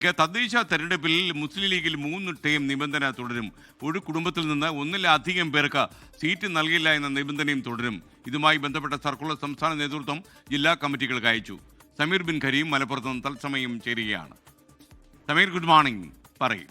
തദ്ദേശ തെരഞ്ഞെടുപ്പിൽ മുസ്ലിം ലീഗിൽ 3 ടേം നിബന്ധന തുടരും. ഒരു കുടുംബത്തിൽ നിന്ന് ഒന്നിലധികം പേർക്ക് സീറ്റ് നൽകില്ല എന്ന നിബന്ധനയും തുടരും. ഇതുമായി ബന്ധപ്പെട്ട സർക്കുലർ സംസ്ഥാന നേതൃത്വം ജില്ലാ കമ്മിറ്റികൾക്ക് അയച്ചു. സമീർ ബിൻ ഖരീം മലപ്പുറത്ത് നിന്ന് തത്സമയം ചേരുകയാണ്. Sameer, good morning. പറയും.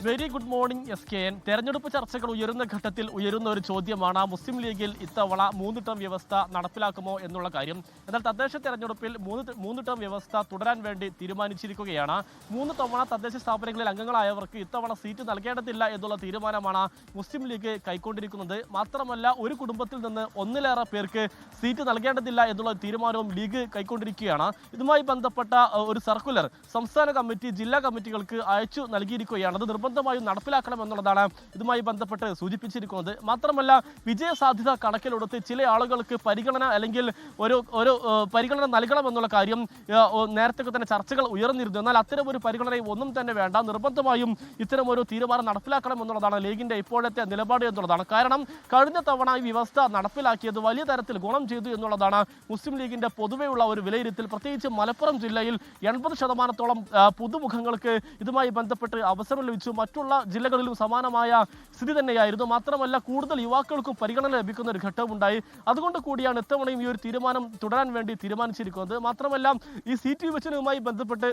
Very good morning SKN. തെരഞ്ഞെടുപ്പ് ചർച്ചകൾ ഉയരുന്ന ഘട്ടത്തിൽ ഉയരുന്ന ഒരു ചോദ്യമാണ് മുസ്ലിം ലീഗിൽ ഇത്തവണ 3 ടേം വ്യവസ്ഥ നടപ്പിലാക്കുമോ എന്നുള്ള കാര്യം. എന്നാൽ തദ്ദേശ തെരഞ്ഞെടുപ്പിൽ 3 ടേം വ്യവസ്ഥ തുടരാൻ വേണ്ടി തീരുമാനിച്ചിരിക്കുകയാണ്. 3 തവണ തദ്ദേശ സ്ഥാപനങ്ങളിൽ അംഗങ്ങളായവർക്ക് ഇത്തവണ സീറ്റ് നൽകേണ്ടതില്ല എന്നുള്ള തീരുമാനമാണ് മുസ്ലിം ലീഗ് കൈക്കൊണ്ടിരിക്കുന്നത്. മാത്രമല്ല, ഒരു കുടുംബത്തിൽ നിന്ന് ഒന്നിലേറെ പേർക്ക് സീറ്റ് നൽകേണ്ടതില്ല എന്നുള്ള തീരുമാനവും ലീഗ് കൈക്കൊണ്ടിരിക്കുകയാണ്. ഇതുമായി ബന്ധപ്പെട്ട ഒരു സർക്കുലർ സംസ്ഥാന കമ്മിറ്റി ജില്ലാ കമ്മിറ്റികൾക്ക് അയച്ചു നൽകിയിരിക്കുകയാണ്. അത് നിർബന്ധമായും നടപ്പിലാക്കണം എന്നുള്ളതാണ് ഇതുമായി ബന്ധപ്പെട്ട് സൂചിപ്പിച്ചിരിക്കുന്നത്. മാത്രമല്ല, വിജയ സാധ്യത കണക്കിലെടുത്ത് ചില ആളുകൾക്ക് പരിഗണന അല്ലെങ്കിൽ ഒരു പരിഗണന നൽകണമെന്നുള്ള കാര്യം നേരത്തെ തന്നെ ചർച്ചകൾ ഉയർന്നിരുന്നു. എന്നാൽ അത്തരം ഒരു പരിഗണനയും ഒന്നും തന്നെ വേണ്ട, നിർബന്ധമായും ഇത്തരം ഒരു തീരുമാനം നടപ്പിലാക്കണം എന്നുള്ളതാണ് ലീഗിന്റെ ഇപ്പോഴത്തെ നിലപാട് എന്നുള്ളതാണ്. കാരണം കഴിഞ്ഞ തവണ ഈ വ്യവസ്ഥ നടപ്പിലാക്കിയത് വലിയ തരത്തിൽ ഗുണം ചെയ്തു എന്നുള്ളതാണ് മുസ്ലിം ലീഗിന്റെ പൊതുവെയുള്ള ഒരു വിലയിരുത്തൽ. പ്രത്യേകിച്ച് മലപ്പുറം ജില്ലയിൽ 80% പുതുമുഖങ്ങൾക്ക് ഇതുമായി ബന്ധപ്പെട്ട് അവസരം ലഭിച്ചു. മറ്റുള്ള ജില്ലകളിലും സമാനമായ സ്ഥിതി തന്നെയായിരുന്നു. മാത്രമല്ല, കൂടുതൽ യുവാക്കൾക്കും പരിഗണന ലഭിക്കുന്ന ഒരു ഘട്ടമുണ്ടായി. അതുകൊണ്ട് കൂടിയാണ് ഇത്തവണയും ഈ ഒരു തീരുമാനം തുടരാൻ വേണ്ടി തീരുമാനിച്ചിരിക്കുന്നത്. മാത്രമല്ല, ഈ സീറ്റ് വിഭജനവുമായി ബന്ധപ്പെട്ട്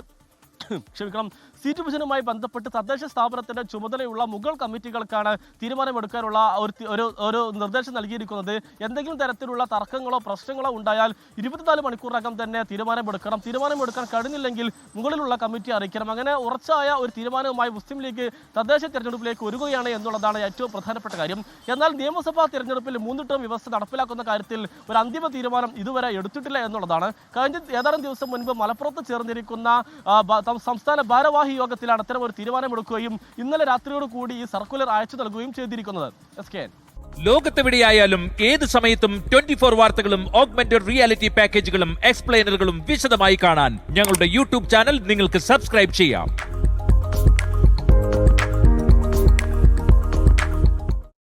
സീറ്റ് വിഭജനവുമായി ബന്ധപ്പെട്ട് തദ്ദേശ സ്ഥാപനത്തിന്റെ ചുമതലയുള്ള മുകൾ കമ്മിറ്റികൾക്കാണ് തീരുമാനമെടുക്കാനുള്ള ഒരു നിർദ്ദേശം നൽകിയിരിക്കുന്നത്. എന്തെങ്കിലും തരത്തിലുള്ള തർക്കങ്ങളോ പ്രശ്നങ്ങളോ ഉണ്ടായാൽ 24 മണിക്കൂറിനകം തന്നെ തീരുമാനമെടുക്കാൻ കഴിഞ്ഞില്ലെങ്കിൽ മുകളിലുള്ള കമ്മിറ്റി അറിയിക്കണം. അങ്ങനെ ഉറച്ചായ ഒരു തീരുമാനവുമായി മുസ്ലിം ലീഗ് തദ്ദേശ തെരഞ്ഞെടുപ്പിലേക്ക് ഒരുങ്ങുകയാണ് എന്നുള്ളതാണ് ഏറ്റവും പ്രധാനപ്പെട്ട കാര്യം. എന്നാൽ നിയമസഭാ തെരഞ്ഞെടുപ്പിൽ 3 ടേം വ്യവസ്ഥ നടപ്പിലാക്കുന്ന കാര്യത്തിൽ ഒരു അന്തിമ തീരുമാനം ഇതുവരെ എടുത്തിട്ടില്ല എന്നുള്ളതാണ്. കഴിഞ്ഞ ഏതാനും ദിവസം മുൻപ് മലപ്പുറത്ത് ചേർന്നിരിക്കുന്ന സംസ്ഥാന ഭാരവാഹി യോഗത്തിലാണ് അത്തരം ഒരു തീരുമാനമെടുക്കുകയും ഇന്നലെ രാത്രിയോട് കൂടി ഈ സർക്കുലർ അയച്ചു നൽകുകയും ചെയ്തിരിക്കുന്നത്. ലോകത്തെവിടെയായാലും ഏത് സമയത്തും 24 വാർത്തകളും ഓഗ്മെന്റഡ് റിയാലിറ്റി പാക്കേജുകളും എക്സ്പ്ലെയിനറുകളും വിശദമായി കാണാൻ ഞങ്ങളുടെ YouTube ചാനൽ നിങ്ങൾക്ക് സബ്സ്ക്രൈബ് ചെയ്യാം.